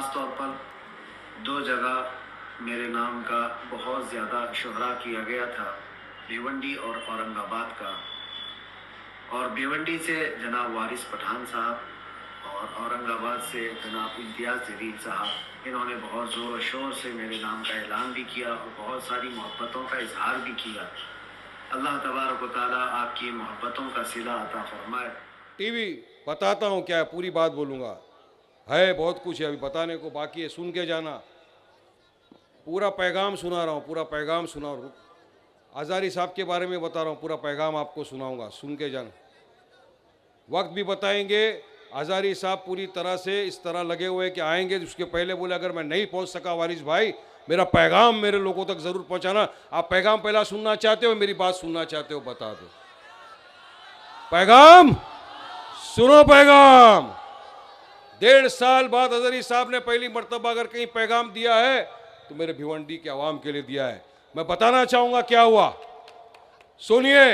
ख़ास तौर पर दो जगह मेरे नाम का बहुत ज़्यादा शुहरा किया गया था, भिवंडी और औरंगाबाद का। और भिवंडी से जनाब वारिस पठान साहब और औरंगाबाद से जनाब इम्तियाज़ जलील साहब, इन्होंने बहुत ज़ोर और शोर से मेरे नाम का ऐलान भी किया और बहुत सारी मोहब्बतों का इजहार भी किया। अल्लाह तबारक व तआला आपकी मोहब्बतों का सिला अता फरमाए। टीवी बताता हूँ क्या है, पूरी बात बोलूँगा। है बहुत कुछ है अभी बताने को बाकी है, सुन के जाना। पूरा पैगाम सुना रहा हूँ, पूरा पैगाम सुना रहा हूँ। हज़ारी साहब के बारे में बता रहा हूँ, पूरा पैगाम आपको सुनाऊंगा, सुन के जाना। वक्त भी बताएंगे। हज़ारी साहब पूरी तरह से इस तरह लगे हुए कि आएंगे। उसके पहले बोले अगर मैं नहीं पहुँच सका वारिस भाई, मेरा पैगाम मेरे लोगों तक ज़रूर पहुँचाना। आप पैगाम पहला सुनना चाहते हो, मेरी बात सुनना चाहते हो, बता दो। पैगाम सुनो, पैगाम 1.5 साल बाद हज़ारी साहब ने पहली मर्तबा अगर कहीं पैगाम दिया है तो मेरे भिवंडी के आवाम के लिए दिया है। मैं बताना चाहूंगा क्या हुआ, सुनिए।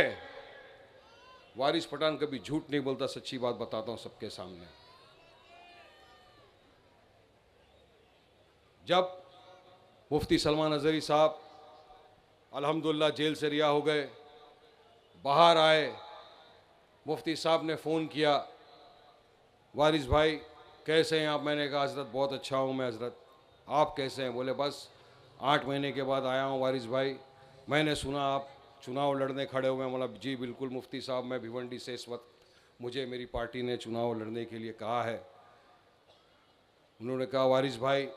वारिस पठान कभी झूठ नहीं बोलता, सच्ची बात बताता हूं सबके सामने। जब मुफ्ती सलमान अज़हरी साहब अल्हम्दुलिल्लाह जेल से रिहा हो गए, बाहर आए, मुफ्ती साहब ने फ़ोन किया, वारिस भाई कैसे हैं आप? मैंने कहा हज़रत बहुत अच्छा हूँ मैं हज़रत, आप कैसे हैं? बोले बस 8 महीने के बाद आया हूँ वारिस भाई, मैंने सुना आप चुनाव लड़ने खड़े हुए हैं। मतलब जी बिल्कुल मुफ्ती साहब, मैं भिवंडी से इस वक्त, मुझे मेरी पार्टी ने चुनाव लड़ने के लिए कहा है। उन्होंने कहा वारिस भाई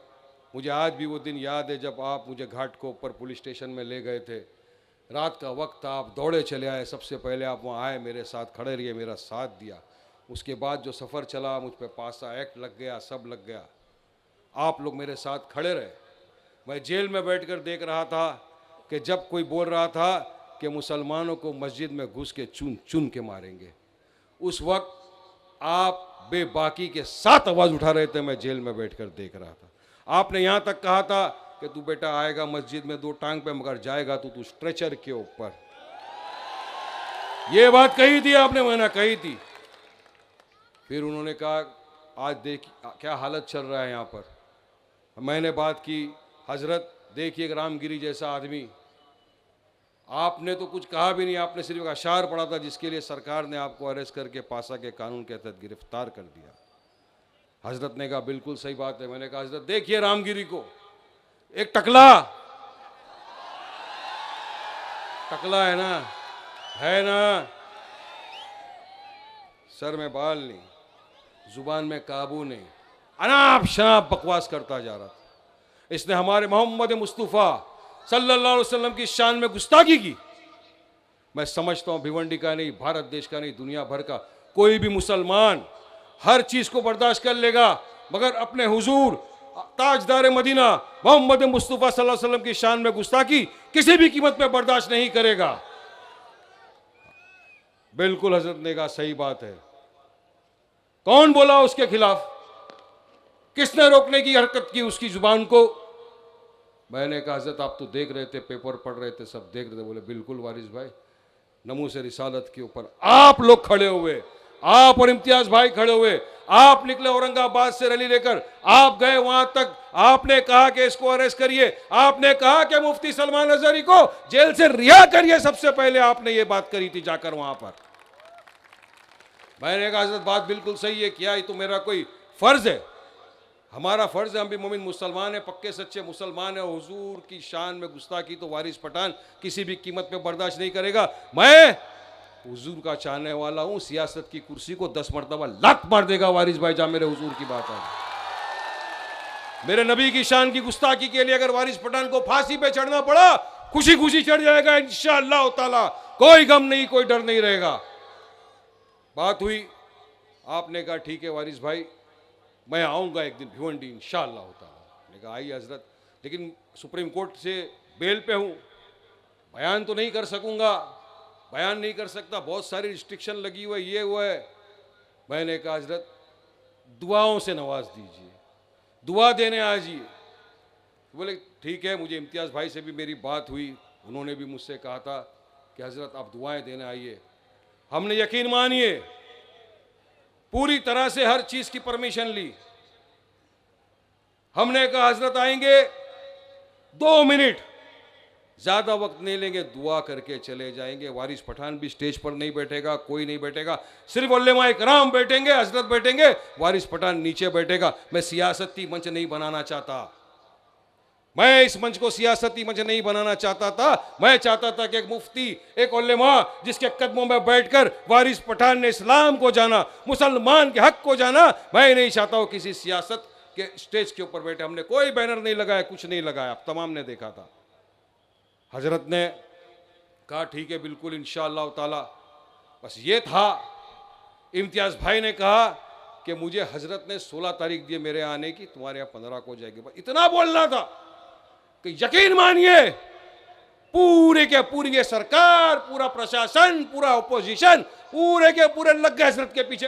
मुझे आज भी वो दिन याद है जब आप मुझे घाट को ऊपर पुलिस स्टेशन में ले गए थे, रात का वक्त था, आप दौड़े चले आए, सबसे पहले आप वहाँ आए, मेरे साथ खड़े रहिए, मेरा साथ दिया। उसके बाद जो सफ़र चला, मुझ पर पासा एक्ट लग गया, सब लग गया, आप लोग मेरे साथ खड़े रहे। मैं जेल में बैठकर देख रहा था कि जब कोई बोल रहा था कि मुसलमानों को मस्जिद में घुस के चुन चुन के मारेंगे, उस वक्त आप बेबाकी के साथ आवाज़ उठा रहे थे, मैं जेल में बैठकर देख रहा था। आपने यहाँ तक कहा था कि तू बेटा आएगा मस्जिद में 2 टांग पे, मगर जाएगा तो तू स्ट्रेचर के ऊपर। ये बात कही थी आपने, मैंने कही थी। फिर उन्होंने कहा आज देख क्या हालत चल रहा है यहाँ पर। मैंने बात की, हजरत देखिए रामगिरी जैसा आदमी, आपने तो कुछ कहा भी नहीं, आपने सिर्फ एक अशार पढ़ा था जिसके लिए सरकार ने आपको अरेस्ट करके पासा के कानून के तहत गिरफ्तार कर दिया। हजरत ने कहा बिल्कुल सही बात है। मैंने कहा हजरत देखिए रामगिरी को, एक टकला टकला है ना, सर में बाल नहीं, जुबान में काबू नहीं, अनाप शनाप बकवास करता जा रहा था। इसने हमारे मोहम्मद मुस्तफ़ा सल्लल्लाहु अलैहि वसल्लम की शान में गुस्ताखी की। मैं समझता हूं भिवंडी का नहीं, भारत देश का नहीं, दुनिया भर का कोई भी मुसलमान हर चीज को बर्दाश्त कर लेगा, मगर अपने हुजूर ताजदार मदीना मोहम्मद मुस्तफ़ा सल्लल्लाहु अलैहि वसल्लम की शान में गुस्ताखी किसी भी कीमत पे बर्दाश्त नहीं करेगा। बिल्कुल हजरत ने कहा सही बात है। कौन बोला उसके खिलाफ? किसने रोकने की हरकत की उसकी जुबान को? मैंने कहा हजरत आप तो देख रहे थे, पेपर पढ़ रहे थे, सब देख रहे थे। बोले बिल्कुल वारिस भाई, नमूस रिसालत के ऊपर आप लोग खड़े हुए, आप और इम्तियाज भाई खड़े हुए, आप निकले औरंगाबाद से रैली लेकर, आप गए वहां तक, आपने कहा कि इसको अरेस्ट करिए, आपने कहा कि मुफ्ती सलमान अज़हरी को जेल से रिहा करिए, सबसे पहले आपने ये बात करी थी जाकर वहां पर। मैंने कहा हजरत बात बिल्कुल सही है, क्या ये तो मेरा कोई फर्ज है, हमारा फर्ज है, हम भी मोमिन मुसलमान है, पक्के सच्चे मुसलमान है। हुजूर की शान में गुस्ताखी तो वारिस पठान किसी भी कीमत पे बर्दाश्त नहीं करेगा। मैं हुजूर का चाहने वाला हूं, सियासत की कुर्सी को 10 मरतबा लात मार देगा वारिस भाई जहां मेरे हुजूर की बात है। मेरे नबी की शान की गुस्ताखी के लिए अगर वारिस पठान को फांसी पे चढ़ना पड़ा, खुशी खुशी चढ़ जाएगा इंशाअल्लाह ताला, कोई गम नहीं, कोई डर नहीं रहेगा। बात हुई, आपने कहा ठीक है वारिस भाई, मैं आऊँगा एक दिन भिवंडी इंशाअल्लाह ताला। मैंने कहा आइए हजरत, लेकिन सुप्रीम कोर्ट से बेल पे हूँ, बयान तो नहीं कर सकूँगा, बयान नहीं कर सकता, बहुत सारी रिस्ट्रिक्शन लगी हुई है, ये हुआ है। मैंने कहा हजरत दुआओं से नवाज दीजिए, दुआ देने आ जाइए। बोले ठीक है। मुझे इम्तियाज़ भाई से भी मेरी बात हुई, उन्होंने भी मुझसे कहा था कि हजरत आप दुआएं देने आइए। हमने यकीन मानिए पूरी तरह से हर चीज़ की परमिशन ली। हमने कहा हजरत आएंगे, 2 मिनट, ज्यादा वक्त नहीं लेंगे, दुआ करके चले जाएंगे। वारिस पठान भी स्टेज पर नहीं बैठेगा, कोई नहीं बैठेगा, सिर्फ उलेमाए कराम बैठेंगे, हजरत बैठेंगे, वारिस पठान नीचे बैठेगा। मैं सियासती मंच नहीं बनाना चाहता, मैं इस मंच को सियासती मंच नहीं बनाना चाहता था। मैं चाहता था कि एक मुफ्ती, एक उलेमा जिसके कदमों में बैठकर वारिस पठान ने इस्लाम को जाना, मुसलमान के हक को जाना, मैं नहीं चाहता हूं किसी सियासत के स्टेज के ऊपर बैठे। हमने कोई बैनर नहीं लगाया, कुछ नहीं लगाया, आप तमाम ने देखा था। हजरत ने कहा ठीक है, बिल्कुल इंशाअल्लाह ताला। बस ये था, इम्तियाज भाई ने कहा कि मुझे हजरत ने 16 तारीख दी मेरे आने की, तुम्हारे यहाँ 15 को जाएगी। बस इतना बोलना था कि यकीन मानिए पूरे के पूरी ये सरकार, पूरा प्रशासन, पूरा ओपोजिशन पूरे के पूरे लग गए हजरत के पीछे,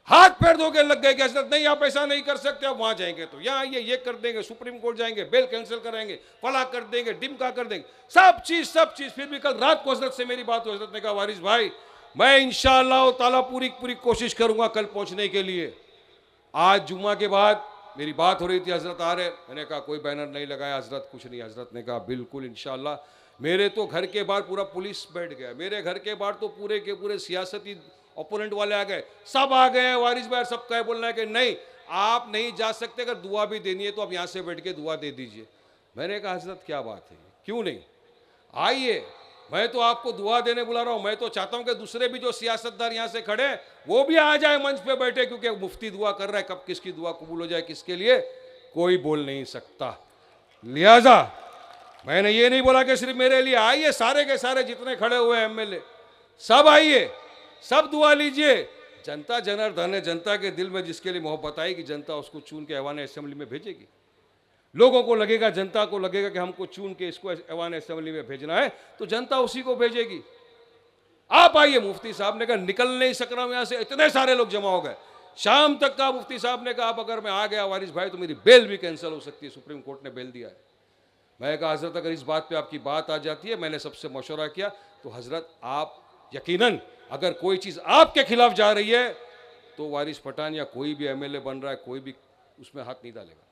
हाथ पैर धो के लग गए कि हजरत नहीं, आप ऐसा नहीं कर सकते, आप वहां जाएंगे तो यहाँ ये कर देंगे, सुप्रीम कोर्ट जाएंगे, बेल कैंसिल कराएंगे, फला कर देंगे, डिमका कर देंगे, सब चीज। फिर भी कल रात को हजरत से मेरी बात हुई, हजरत ने कहा वारिस भाई मैं इंशाअल्लाह ताला पूरी कोशिश करूंगा कल पहुंचने के लिए। आज जुम्मा के बाद मेरी बात हो रही थी, हजरत आ रहे, मैंने कहा कोई बैनर नहीं लगाया हजरत, कुछ नहीं। हजरत ने कहा बिल्कुल इंशाअल्लाह। मेरे तो घर के बाहर पूरा पुलिस बैठ गया, मेरे घर के बाहर तो पूरे के पूरे सियासती ओपोनेंट वाले आ गए, सब आ गए। वारिस भाई सब कहे बोलना है कि नहीं आप नहीं जा सकते, अगर दुआ भी देनी है तो आप यहाँ से बैठ के दुआ दे दीजिए। मैंने कहा हजरत क्या बात है, क्यों नहीं, आइए, मैं तो आपको दुआ देने बुला रहा हूं। मैं तो चाहता हूं कि दूसरे भी जो सियासतदार यहां से खड़े वो भी आ जाए मंच पे बैठे, क्योंकि मुफ्ती दुआ कर रहा है, कब किसकी दुआ कबूल हो जाए किसके लिए कोई बोल नहीं सकता। लिहाजा मैंने ये नहीं बोला कि सिर्फ मेरे लिए, आइए सारे के सारे जितने खड़े हुए हैं एमएलए सब आइए, सब दुआ लीजिए। जनता जनार्दन है, जनता के दिल में जिसके लिए मोहब्बत आएगी जनता उसको चुन के ऐवान असेंबली में भेजेगी। लोगों को लगेगा, जनता को लगेगा कि हमको चुन के इसको ऐवान असेंबली में भेजना है तो जनता उसी को भेजेगी। आप आइए। मुफ्ती साहब ने कहा निकल नहीं सक रहा हूं यहां से, इतने सारे लोग जमा हो गए। शाम तक का मुफ्ती साहब ने कहा अब अगर मैं आ गया वारिस भाई तो मेरी बेल भी कैंसिल हो सकती है, सुप्रीम कोर्ट ने बेल दिया है। मैं कहा हजरत अगर इस बात पे आपकी बात आ जाती है, मैंने सबसे मशवरा किया तो हजरत आप यकीनन अगर कोई चीज आपके खिलाफ जा रही है तो वारिस पठान या कोई भी एमएलए बन रहा है कोई भी उसमें हाथ नहीं डालेगा।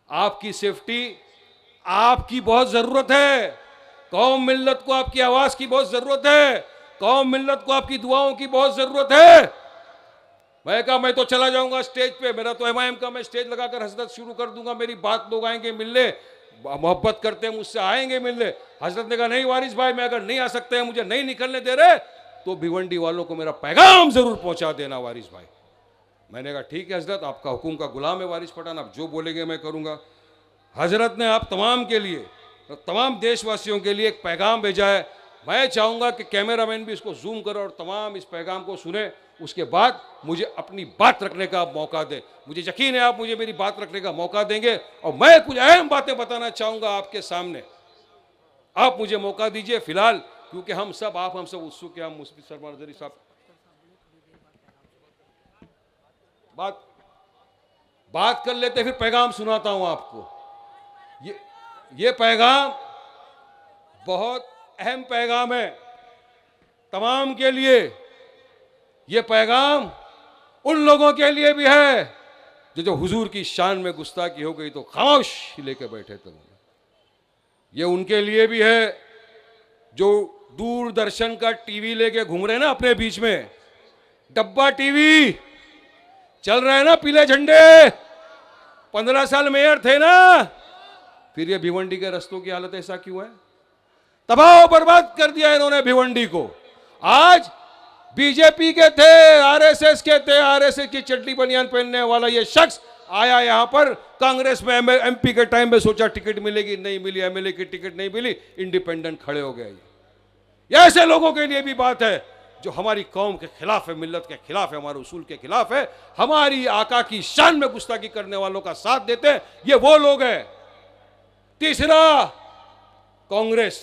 आपकी सेफ्टी आपकी बहुत जरूरत है, कौम मिल्लत को आपकी आवाज की बहुत जरूरत है, कौम मिल्लत को आपकी दुआओं की बहुत जरूरत है। मैं कहा मैं तो चला जाऊंगा स्टेज पे, मेरा तो एमआईएम का मैं स्टेज लगाकर हजरत शुरू कर दूंगा, मेरी बात लोग आएंगे मिलने, मोहब्बत करते हैं मुझसे आएंगे मिलने। हजरत ने कहा नहीं वारिस भाई मैं अगर नहीं आ सकते हैं, मुझे नहीं निकलने दे रहे तो भिवंडी वालों को मेरा पैगाम जरूर पहुंचा देना वारिस भाई। मैंने कहा ठीक है हजरत, आपका हुक्म का गुलाम है वारिस पठान, आप जो बोलेंगे मैं करूंगा। हजरत ने आप तमाम के लिए, तमाम देशवासियों के लिए एक पैगाम भेजा है। मैं चाहूंगा कि कैमरामैन भी इसको जूम करे और तमाम इस पैगाम को सुने, उसके बाद मुझे अपनी बात रखने का मौका दे। मुझे यकीन है आप मुझे मेरी बात रखने का मौका देंगे और मैं कुछ अहम बातें बताना चाहूंगा आपके सामने, आप मुझे मौका दीजिए फिलहाल, क्योंकि हम सब उत्सुक हैं। हम मुफ्ती सलमान नज़री साहब बात कर लेते, फिर पैगाम सुनाता हूं आपको। ये पैगाम बहुत अहम पैगाम है तमाम के लिए। ये पैगाम उन लोगों के लिए भी है जो हुजूर की शान में गुस्ताखी हो गई तो खामोश लेके बैठे थे। ये उनके लिए भी है जो दूरदर्शन का टीवी लेके घूम रहे हैं ना अपने बीच में, डब्बा टीवी चल रहा है ना, पीले झंडे, 15 साल मेयर थे ना, फिर ये भिवंडी के रास्तों की हालत ऐसा क्यों है? तबाह बर्बाद कर दिया इन्होंने भिवंडी को। आज बीजेपी के थे, आरएसएस के थे, आरएसएस की चड्डी बनियान पहनने वाला ये शख्स आया यहां पर, कांग्रेस में एमपी के टाइम में सोचा टिकट मिलेगी, नहीं मिली, एमएलए की टिकट नहीं मिली, इंडिपेंडेंट खड़े हो गए। ये ऐसे लोगों के लिए भी बात है जो हमारी कौम के खिलाफ है, मिल्लत के खिलाफ है, हमारे उसूल के खिलाफ है, हमारी आका की शान में गुस्ताखी करने वालों का साथ देते हैं, ये वो लोग हैं। तीसरा कांग्रेस।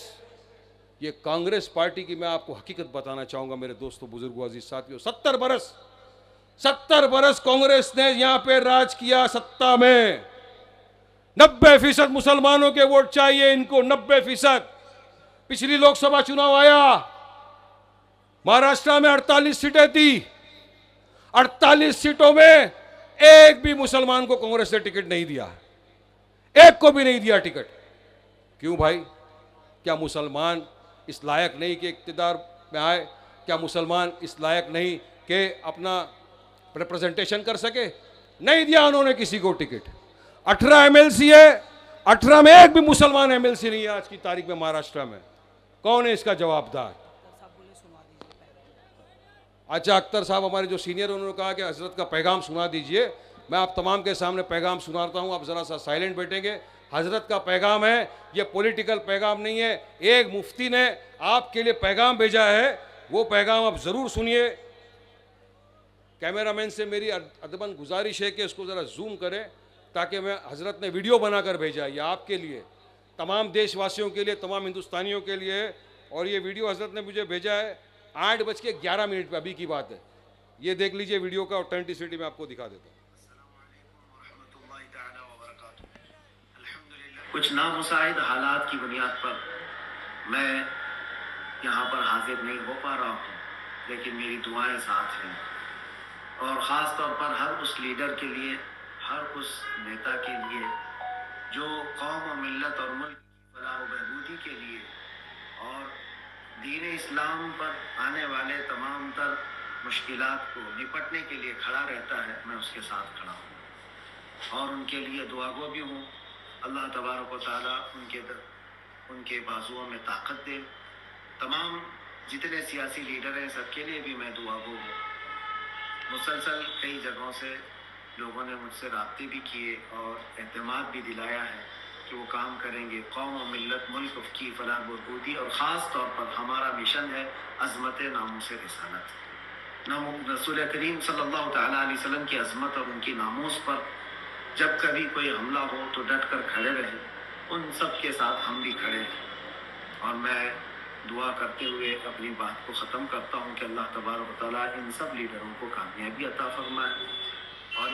ये कांग्रेस पार्टी की मैं आपको हकीकत बताना चाहूंगा मेरे दोस्तों, बुजुर्गों, अजीज साथियों। 70 बरस कांग्रेस ने यहां पे राज किया सत्ता में। 90% मुसलमानों के वोट चाहिए इनको, 90%। पिछली लोकसभा चुनाव आया, महाराष्ट्र में 48 सीटें थी, 48 सीटों में एक भी मुसलमान को कांग्रेस से टिकट नहीं दिया, एक को भी नहीं दिया टिकट। क्यों भाई? क्या मुसलमान इस लायक नहीं कि इक्तिदार में आए? क्या मुसलमान इस लायक नहीं कि अपना रिप्रेजेंटेशन कर सके? नहीं दिया उन्होंने किसी को टिकट। 18 एमएलसी है, 18 में एक भी मुसलमान एमएलसी नहीं है आज की तारीख में महाराष्ट्र में। कौन है इसका जवाबदार? अच्छा, अख्तर साहब हमारे जो सीनियर, उन्होंने कहा कि हजरत का पैगाम सुना दीजिए। मैं आप तमाम के सामने पैगाम सुनाता हूं, आप जरा सा साइलेंट बैठेंगे। हजरत का पैगाम है, ये पॉलिटिकल पैगाम नहीं है। एक मुफ्ती ने आपके लिए पैगाम भेजा है, वो पैगाम आप जरूर सुनिए। कैमरामैन से मेरी अदबन गुजारिश है कि इसको जरा जूम करें, ताकि मैं, हजरत ने वीडियो बनाकर भेजा है, ये आपके लिए, तमाम देशवासियों के लिए, तमाम हिंदुस्तानियों के लिए। और ये वीडियो हजरत ने मुझे भेजा है 8:11 पे, अभी की बात है। ये देख लीजिए वीडियो का ऑथेंटिसिटी मैं आपको दिखा देता हूँ। कुछ नामुसाइद हालात की बुनियाद पर मैं यहाँ पर हाजिर नहीं हो पा रहा हूँ, लेकिन मेरी दुआएं साथ हैं। और ख़ास तौर पर हर उस लीडर के लिए, हर उस नेता के लिए जो कौम और मिल्लत और मुल्क की फलाह व बहबूदी के लिए और दीन इस्लाम पर आने वाले तमाम तर मुश्किलात को निपटने के लिए खड़ा रहता है, मैं उसके साथ खड़ा हूँ और उनके लिए दुआगो भी हूँ। अल्लाह तबारक व तआला उनके बाजुओं में ताकत दे। तमाम जितने सियासी लीडर हैं, सबके लिए भी मैं दुआगो हूँ। मुसलसल कई जगहों से लोगों ने मुझसे राब्ते भी किए और एतमाद भी दिलाया है कि वो काम करेंगे कौम और मिल्लत मुल्क की फलाह बहबूदी। और ख़ास तौर पर हमारा मिशन है अज़मत नामूस रिसालत। रसूल करीम सल्लल्लाहु तआला अलैहि वसल्लम की अज़मत और उनकी नामूस पर जब कभी कोई हमला हो तो डट कर खड़े रहे। उन सब के साथ हम भी खड़े हैं। और मैं दुआ करते हुए अपनी बात को ख़त्म करता हूँ कि अल्लाह तबारक व तआला इन सब लीडरों को कामयाबी अता फरमाए और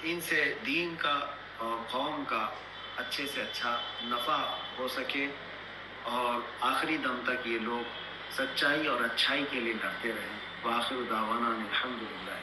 इनसे दीन का और कौम का अच्छे से अच्छा नफ़ा हो सके और आखिरी दम तक ये लोग सच्चाई और अच्छाई के लिए लड़ते रहें। वाखिर दावाना अल्हम्दुलिल्लाह।